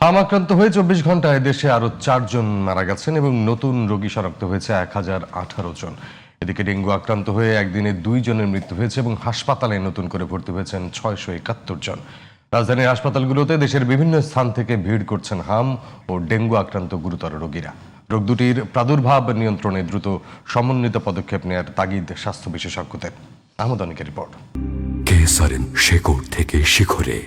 হাম আক্রান্ত হয়ে 24 ঘন্টায় দেশে আরো 4 জন মারা গেছেন এবং নতুন রোগী শনাক্ত হয়েছে 1018 জন। এদিকে ডেঙ্গু আক্রান্ত হয়ে একদিনে 2 জনের মৃত্যু হয়েছে এবং হাসপাতালে নতুন করে ভর্তি হয়েছেন 671 জন। রাজধানীর হাসপাতালগুলোতে দেশের বিভিন্ন স্থান থেকে ভিড় করছেন হাম ও ডেঙ্গু আক্রান্ত গুরুতর রোগীরা। রোগ দুটির প্রাদুর্ভাব নিয়ন্ত্রণে দ্রুত সমন্বিত পদক্ষেপ নেয়ার তাগিদ স্বাস্থ্য বিশেষজ্ঞদের। আহমদ অনিকের রিপোর্ট। কেসারেন শেকড় থেকে শিখরে।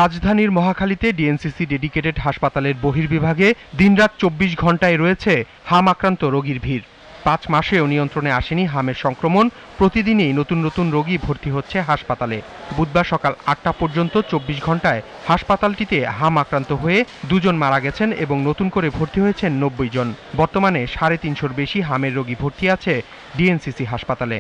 রাজধানীর মহাখালীতে ডিএনসিসি ডেডিকেটেড হাসপাতালের বহির্বিভাগে দিনরাত 24 ঘন্টায় রয়েছে হাম আক্রান্ত রোগীর ভিড়। 5 মাসেও নিয়ন্ত্রণে আসেনি হামের সংক্রমণ। প্রতিদিনই নতুন নতুন রোগী ভর্তি হচ্ছে হাসপাতালে। বুধবার সকাল 8টা পর্যন্ত 24 ঘন্টায় হাসপাতালটিতে হাম আক্রান্ত হয়ে 2 জন মারা গেছেন এবং নতুন করে ভর্তি হয়েছেন 90 জন। বর্তমানে 350-র বেশি হামের রোগী ভর্তি আছে ডিএনসিসি হাসপাতালে।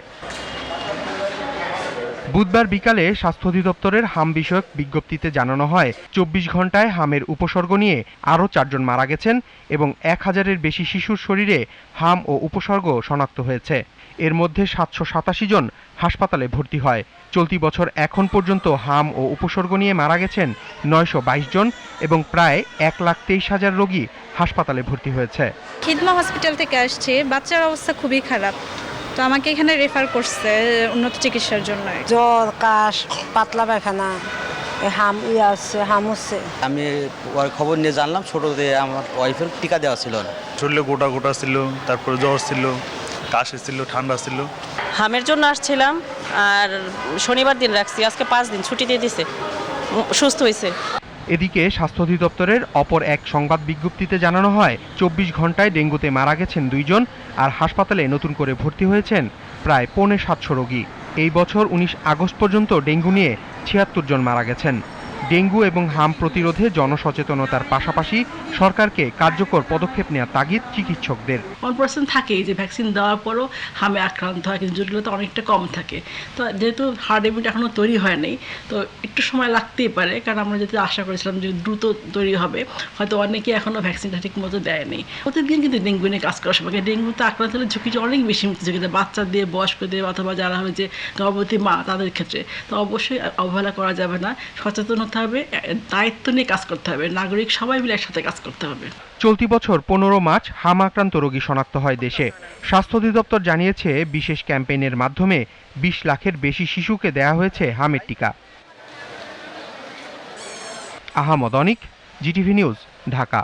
বুধবার বিকালে স্বাস্থ্য অধিদপ্তরের হাম বিষয়ক বিজ্ঞপ্তিতে জানানো হয় 24 ঘন্টায় হামের উপসর্গ নিয়ে আরও 4 জন মারা গেছেন এবং 1000-এর বেশি শিশুর শরীরে হাম ও উপসর্গ শনাক্ত হয়েছে। এর মধ্যে 787 জন হাসপাতালে ভর্তি হয়। চলতি বছর এখন পর্যন্ত হাম ও উপসর্গ নিয়ে মারা গেছেন 922 জন এবং প্রায় 1,23,000 রোগী হাসপাতালে ভর্তি হয়েছে। খিদমা হসপিটাল থেকে আসছে, বাচ্চার অবস্থা খুবই খারাপ, তো আমাকে এখানে রেফার করছে উন্নত চিকিৎসার জন্য। জ্বর, কাশ, পাতলা পায়খানা, হাম হচ্ছে। আমি ওর খবর নিয়ে জানলাম ছোটতে আমার ওয়াইফের টিকা দেওয়া ছিল না। শরীরে গোটা গোটা ছিল, তারপরে জ্বর ছিল, কাশ ছিল, ঠান্ডা ছিল। হামের জন্য আসছিলাম আর শনিবার দিন রাখছি, আজকে 5 দিন ছুটি দিয়ে দিছে, সুস্থ হয়েছে। এদিকে স্বাস্থ্য অধিদপ্তরের অপর এক সংবাদ বিজ্ঞপ্তিতে জানানো হয় 24 ঘন্টায় ডেঙ্গুতে মারা গেছেন 2 জন আর হাসপাতালে নতুন করে ভর্তি হয়েছেন প্রায় 750 রোগী। এই বছর 19 আগস্ট পর্যন্ত ডেঙ্গু নিয়ে 76 জন মারা গেছেন। ডেঙ্গু এবং হাম প্রতিরোধে জনসচেতনতার পাশাপাশি সরকারকে কার্যকর পদক্ষেপ নেওয়ার তাগিদ চিকিৎসকদের। 1% থাকেই যে ভ্যাকসিন দেওয়ার পরও হামে আক্রান্ত হয়, কিন্তু জটিলতা অনেকটা কম থাকে। তো যেহেতু হার্ড ইমিউনিটি এখনও তৈরি হয়নি, তো একটু সময় লাগতেই পারে, কারণ আমরা যেহেতু আশা করেছিলাম যে দ্রুত তৈরি হবে, হয়তো অনেকে এখনও ভ্যাকসিনটা ঠিক মতো দেয়নি। প্রতিদিন কিন্তু ডেঙ্গু নিয়ে কাজ করা সবাইকে, ডেঙ্গুতে আক্রান্ত হলে ঝুঁকিটা অনেক বেশি ঝুঁকিতে, বাচ্চাদের, বয়স্কদের অথবা যারা হলো যে গর্ভবতী মা তাদের ক্ষেত্রে। তো অবশ্যই অবহেলা করা যাবে না, সচেতন হতে হবে, দায়িত্ব নিয়ে কাজ করতে হবে, নাগরিক সবাই মিলে একসাথে কাজ করতে হবে। চলতি বছর 15 মার্চ হাম আক্রান্ত রোগী শনাক্ত হয় দেশে। স্বাস্থ্য অধিদপ্তর জানিয়েছে বিশেষ ক্যাম্পেইনের মাধ্যমে 20 লাখের বেশি শিশুকে দেয়া হয়েছে হামের টিকা। আহমদ অনিক, জিটিভি নিউজ, ঢাকা।